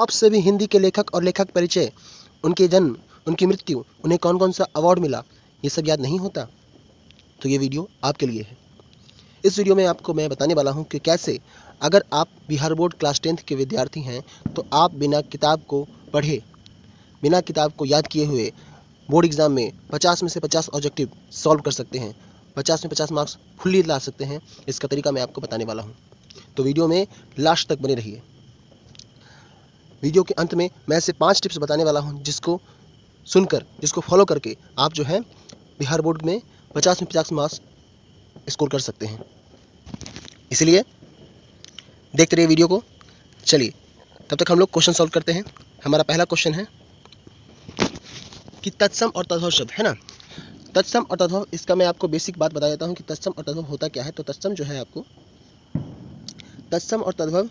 अब से भी हिंदी के लेखक और लेखक परिचय, उनके जन्म, उनकी मृत्यु, उन्हें कौन कौन सा अवार्ड मिला, ये सब याद नहीं होता? तो ये वीडियो आपके लिए है। इस वीडियो में आपको मैं बताने वाला हूँ कि कैसे अगर आप बिहार बोर्ड क्लास 10th के विद्यार्थी हैं तो आप बिना किताब को पढ़े, बिना किताब को याद किए हुए बोर्ड एग्जाम में 50 में से 50 ऑब्जेक्टिव सॉल्व कर सकते हैं, 50 में 50 मार्क्स फुल्ली ला सकते हैं। इसका तरीका मैं आपको बताने वाला हूँ, तो वीडियो में लास्ट तक बने रहिए। वीडियो के अंत में मैं ऐसे 5 टिप्स बताने वाला हूँ जिसको सुनकर, जिसको फॉलो करके आप जो है बिहार बोर्ड में 50 में 50 मार्क्स स्कोर कर सकते हैं। इसलिए देखते रहिए वीडियो को। चलिए तब तक हम लोग क्वेश्चन सॉल्व करते हैं। हमारा पहला क्वेश्चन है कि तत्सम और तद्भव शब्द है ना, तत्सम और तद्भव, इसका मैं आपको बेसिक बात बता देता हूँ कि तत्सम और तद्भव होता क्या है। तो तत्सम जो है आपको, तत्सम और तद्भव,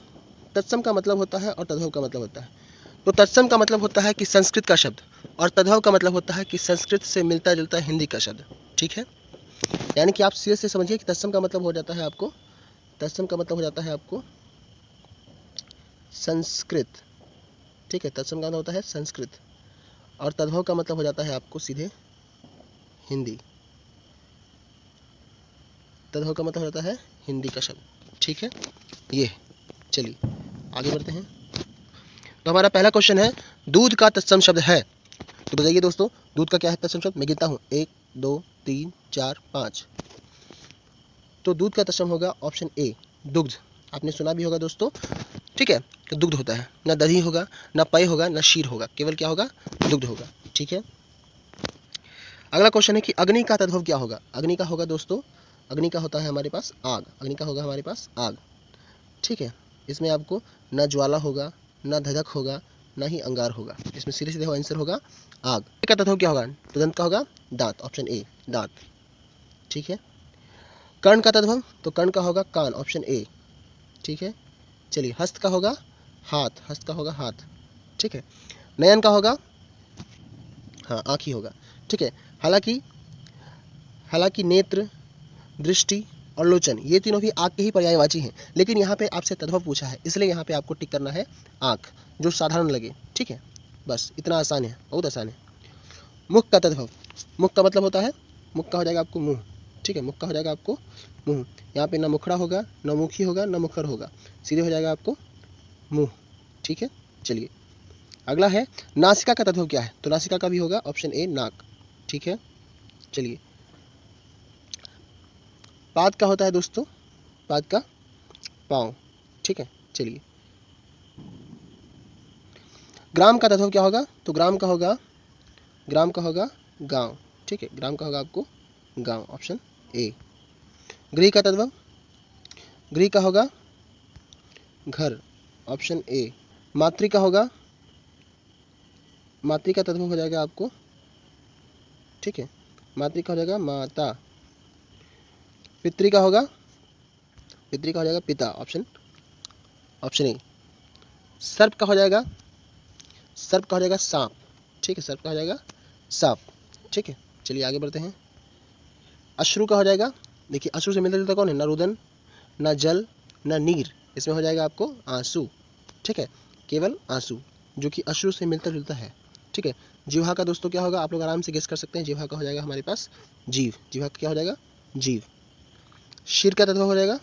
तत्सम का मतलब होता है और तद्भव का मतलब होता है। तो तत्सम का मतलब होता है कि संस्कृत का शब्द, और तद्भव का मतलब होता है कि संस्कृत से मिलता जुलता हिंदी का शब्द। ठीक है, यानी कि आप सीधे से समझिए कि तत्सम का मतलब हो जाता है आपको, तत्सम का मतलब हो जाता है आपको संस्कृत। ठीक है, तत्सम का मतलब होता है संस्कृत, और तद्भव का मतलब हो जाता है आपको सीधे हिंदी। तद्भव का मतलब होता है हिंदी का शब्द। ठीक है, ये चलिए आगे बढ़ते हैं। तो हमारा पहला क्वेश्चन है, दूध का तत्सम शब्द है। तो बताइए दोस्तों, दूध का क्या है तत्सम शब्द? मैं गिनता हूँ, 1 2 3 4 5। तो दूध का तत्सम होगा ऑप्शन ए, दुग्ध। आपने सुना भी होगा दोस्तों। ठीक है, तो दुग्ध होता है, ना दही होगा, ना पेय होगा, ना शीर होगा, केवल क्या होगा? दुग्ध होगा। ठीक है, अगला क्वेश्चन है कि अग्नि का तद्भव क्या होगा? अग्नि का होगा दोस्तों, अग्नि का होता है हमारे पास आग। अग्नि का होगा हमारे पास आग। ठीक है, इसमें आपको ना ज्वाला होगा, ना धधक होगा, ना ही अंगार होगा, इसमें सीधे सीधे आंसर होगा आग। का तत्व क्या होगा? तो दंत का होगा दांत, ऑप्शन ए दांत। ठीक है, कर्ण का तत्व, तो कर्ण का होगा कान, ऑप्शन ए। ठीक है, चलिए हस्त का होगा हाथ, हस्त का होगा हाथ। ठीक है, नयन का होगा, हाँ आँख ही होगा। ठीक है, हालांकि हालांकि नेत्र, दृष्टि और लोचन, ये तीनों भी आँख के ही पर्यायवाची हैं, लेकिन यहाँ पे आपसे तद्भव पूछा है, इसलिए यहाँ पे आपको टिक करना है आँख, जो साधारण लगे। ठीक है, बस इतना आसान है, बहुत आसान है। मुख का तद्भव, मुख का मतलब होता है, मुख का हो जाएगा आपको मुंह। ठीक है, मुख का हो जाएगा आपको मुंह। यहाँ पे ना मुखड़ा होगा, ना मुखी होगा, ना मुखर होगा, सीधे हो जाएगा आपको मुंह। ठीक है, चलिए अगला है, नासिका का तद्भव क्या है? तो नासिका का भी होगा ऑप्शन ए नाक। ठीक है, चलिए पाद का होता है दोस्तों, पाद का पाँव। ठीक है, चलिए ग्राम का तत्व क्या होगा? तो ग्राम का होगा, ग्राम का होगा गांव। ठीक है, ग्राम का होगा आपको गांव, ऑप्शन ए। गृह का तत्व, गृह का होगा घर, ऑप्शन ए। मातृ का होगा, मातृ का तत्व हो जाएगा आपको, ठीक है, मातृ का हो जाएगा माता। पितृ का होगा, पितृ का हो जाएगा पिता, ऑप्शन ऑप्शन ए। सर्प का हो जाएगा, सर्प का हो जाएगा सांप। ठीक है, सर्प का हो जाएगा सांप। ठीक है, चलिए आगे बढ़ते हैं। अश्रु का हो जाएगा, देखिए अश्रु से मिलता जुलता कौन है? ना रुदन, ना जल, ना नीर, इसमें हो जाएगा आपको आंसू। ठीक है, केवल आंसू, जो कि अश्रु से मिलता जुलता है। ठीक है, जीवा का दोस्तों क्या होगा? आप लोग आराम से गेस कर सकते हैं। जीवा का हो जाएगा हमारे पास जीव, जीवा का क्या हो जाएगा? जीव। शिर का तत्व हो जाएगा,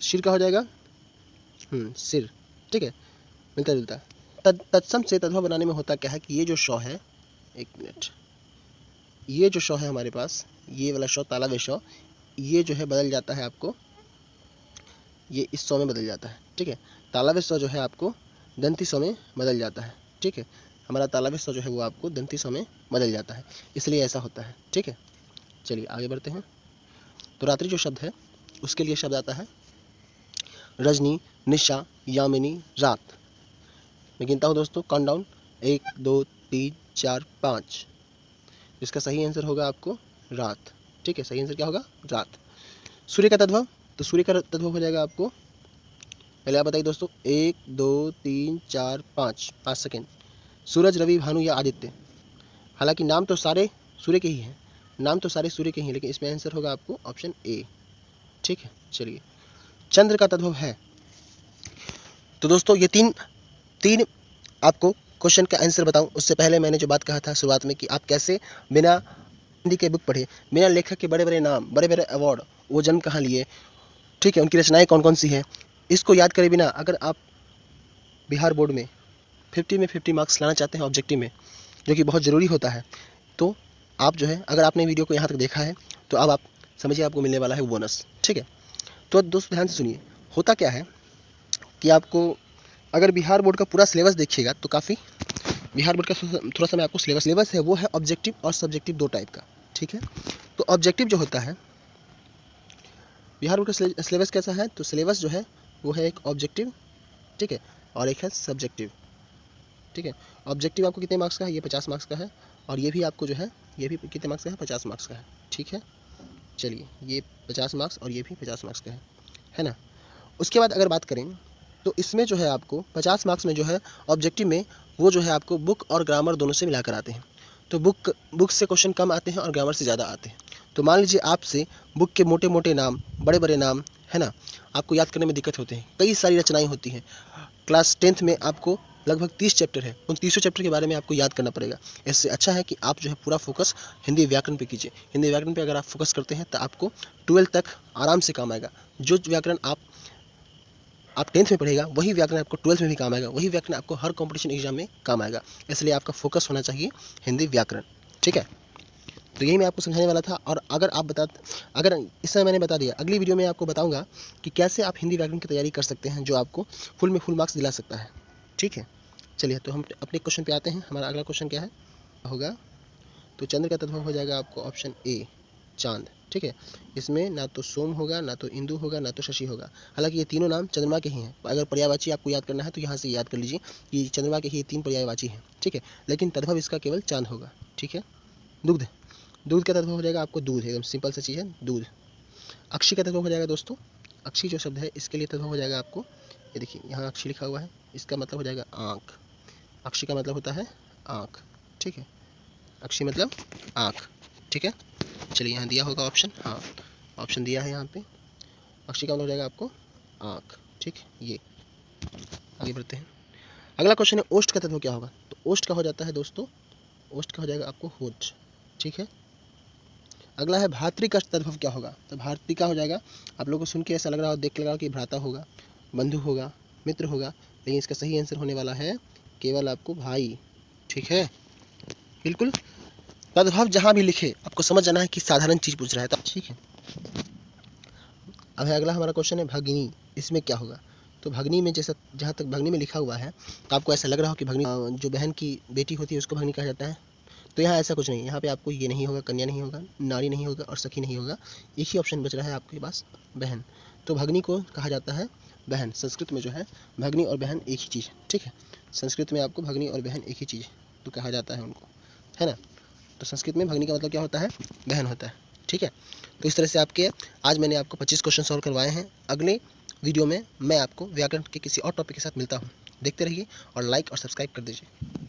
शिर का हो जाएगा सिर। ठीक है, मिलता जुलता। तत्सम से तत्व बनाने में होता क्या है कि ये जो शौ है, एक मिनट, ये जो शौ है हमारे पास, ये वाला शौ, तालव्य शौ, ये जो है बदल जाता है आपको, ये इस सौ में बदल जाता है। ठीक है, तालव्य सौ जो है आपको दंती सौ में बदल जाता है। ठीक है, हमारा तालव्य सौ जो है वो आपको दंती सौ में बदल जाता है, इसलिए ऐसा होता है। ठीक है, चलिए आगे बढ़ते हैं। तो रात्रि जो शब्द है उसके लिए शब्द आता है रजनी, निशा, यामिनी, रात। मैं गिनता हूँ दोस्तों, काउंट डाउन, 1 2 3 4 5। इसका सही आंसर होगा आपको रात। ठीक है, सही आंसर क्या होगा? रात। सूर्य का तद्भव, तो सूर्य का तद्भव हो जाएगा आपको, पहले आप बताइए दोस्तों, 1 2 3 4 5, 5 सेकेंड। सूरज, रवि, भानु या आदित्य। हालांकि नाम तो सारे सूर्य के ही हैं, नाम तो सारे सूर्य के ही हैं, लेकिन इसमें आंसर होगा आपको ऑप्शन ए। ठीक है, चलिए चंद्र का तद्भव है। तो दोस्तों ये तीन तीन आपको क्वेश्चन का आंसर बताऊं उससे पहले मैंने जो बात कहा था शुरुआत में कि आप कैसे बिना हिंदी के बुक पढ़े, बिना लेखक के बड़े बड़े नाम, बड़े बड़े अवार्ड, वो जन्म कहाँ लिए, ठीक है, उनकी रचनाएं कौन कौन सी हैं, इसको याद करे बिना अगर आप बिहार बोर्ड में 50 में 50 मार्क्स लाना चाहते हैं ऑब्जेक्टिव में, जो कि बहुत ज़रूरी होता है, तो आप जो है, अगर आपने वीडियो को यहाँ तक देखा है तो अब आप समझिए आपको मिलने वाला है बोनस, ठीक है। तो दोस्त ध्यान से सुनिए, होता क्या है कि आपको अगर बिहार बोर्ड का पूरा सिलेबस देखिएगा तो काफ़ी, बिहार बोर्ड का थोड़ा सा मैं आपको सिलेबस है वो है ऑब्जेक्टिव और सब्जेक्टिव दो टाइप का, ठीक है। तो ऑब्जेक्टिव जो होता है, बिहार बोर्ड का सिलेबस कैसा है, तो सिलेबस जो है वो है एक ऑब्जेक्टिव, ठीक है, और एक है सब्जेक्टिव, ठीक है। ऑब्जेक्टिव आपको कितने मार्क्स का है, ये 50 मार्क्स का है, और ये भी आपको जो है ये भी कितने मार्क्स का है, 50 मार्क्स का है, ठीक है। चलिए, ये 50 मार्क्स और ये भी 50 मार्क्स का है ना। उसके बाद अगर बात करें तो इसमें जो है आपको 50 मार्क्स में जो है ऑब्जेक्टिव में वो जो है आपको बुक और ग्रामर दोनों से मिलाकर आते हैं। तो बुक से क्वेश्चन कम आते हैं और ग्रामर से ज़्यादा आते हैं। तो मान लीजिए आपसे बुक के मोटे मोटे नाम, बड़े बड़े नाम, है ना, आपको याद करने में दिक्कत होते हैं, कई सारी रचनाएं होती हैं। क्लास 10th में आपको लगभग 30 चैप्टर है, उन 30 चैप्टर के बारे में आपको याद करना पड़ेगा। इससे अच्छा है कि आप जो है पूरा फोकस हिंदी व्याकरण पे कीजिए। हिंदी व्याकरण पे अगर आप फोकस करते हैं तो आपको 12th तक आराम से काम आएगा। जो व्याकरण आप 10th में पढ़ेगा वही व्याकरण आपको 12th में भी काम आएगा, वही व्याकरण आपको हर कॉम्पिटिशन एग्जाम में काम आएगा। इसलिए आपका फोकस होना चाहिए हिंदी व्याकरण, ठीक है। तो यही मैं आपको समझाने वाला था। और अगर इस समय मैंने बता दिया, अगली वीडियो में आपको बताऊंगा कि कैसे आप हिंदी व्याकरण की तैयारी कर सकते हैं जो आपको फुल में फुल मार्क्स दिला सकता है, ठीक है। चलिए, तो हम अपने क्वेश्चन पे आते हैं। हमारा अगला क्वेश्चन क्या होगा, तो चंद्र का तत्व हो जाएगा आपको ऑप्शन ए, चांद, ठीक है। इसमें ना तो सोम होगा, ना तो इंदु होगा, ना तो शशि होगा। हालांकि ये तीनों नाम चंद्रमा के ही हैं। अगर पर्यायवाची आपको याद करना है तो यहाँ से याद कर लीजिए कि चंद्रमा के ही 3 पर्यायवाची हैं, ठीक है। लेकिन तद्भव इसका केवल चांद होगा, ठीक है। दुग्ध, दूध का तत्व हो जाएगा आपको दूध, एकदम सिंपल सा चीज़ है दूध। अक्षी का तत्व हो जाएगा दोस्तों, अक्षी जो शब्द है इसके लिए तत्व हो जाएगा आपको, ये देखिए यहाँ अक्षी लिखा हुआ है, इसका मतलब हो जाएगा आँख। अक्षी का मतलब होता है आँख, ठीक है। अक्षी मतलब आँख, ठीक है। चलिए, यहाँ दिया होगा ऑप्शन, हाँ ऑप्शन दिया है यहाँ पे। अक्षी का मतलब हो जाएगा आपको आँख, ठीक। ये आगे बढ़ते हैं। अगला क्वेश्चन है ओष्ठ का तत्व क्या होगा, तो ओष्ठ का हो जाता है दोस्तों, ओष्ठ का हो जाएगा आपको होठ, ठीक है। अगला है भातृ का तद्भव क्या होगा, तो भातृ का हो जाएगा, आप लोगों को सुन के ऐसा लग रहा हो, देख के लग रहा हो कि भ्राता होगा, बंधु होगा, मित्र होगा, लेकिन इसका सही आंसर होने वाला है केवल आपको भाई, ठीक है, बिल्कुल। तद्भव जहाँ भी लिखे आपको समझ जाना है कि साधारण चीज पूछ रहा है, तो ठीक है। अब है अगला हमारा क्वेश्चन है भगिनी, इसमें क्या होगा, तो भगनी में जैसा जहाँ तक भगनी में लिखा हुआ है तो आपको ऐसा लग रहा हो कि भगनी जो बहन की बेटी होती है उसको भगनी कहा जाता है, तो यहाँ ऐसा कुछ नहीं है। यहाँ पे आपको ये नहीं होगा, कन्या नहीं होगा, नारी नहीं होगा और सखी नहीं होगा, एक ही ऑप्शन बच रहा है आपके पास, बहन। तो भगनी को कहा जाता है बहन। संस्कृत में जो है भगनी और बहन एक ही चीज़ है, ठीक है। संस्कृत में आपको भगनी और बहन एक ही चीज़ तो कहा जाता है उनको, है ना। तो संस्कृत में भगनी का मतलब क्या होता है, बहन होता है, ठीक है। तो इस तरह से आपके आज मैंने आपको 25 क्वेश्चन सॉल्व करवाए हैं। अगले वीडियो में मैं आपको व्याकरण के किसी और टॉपिक के साथ मिलता हूँ। देखते रहिए और लाइक और सब्सक्राइब कर दीजिए।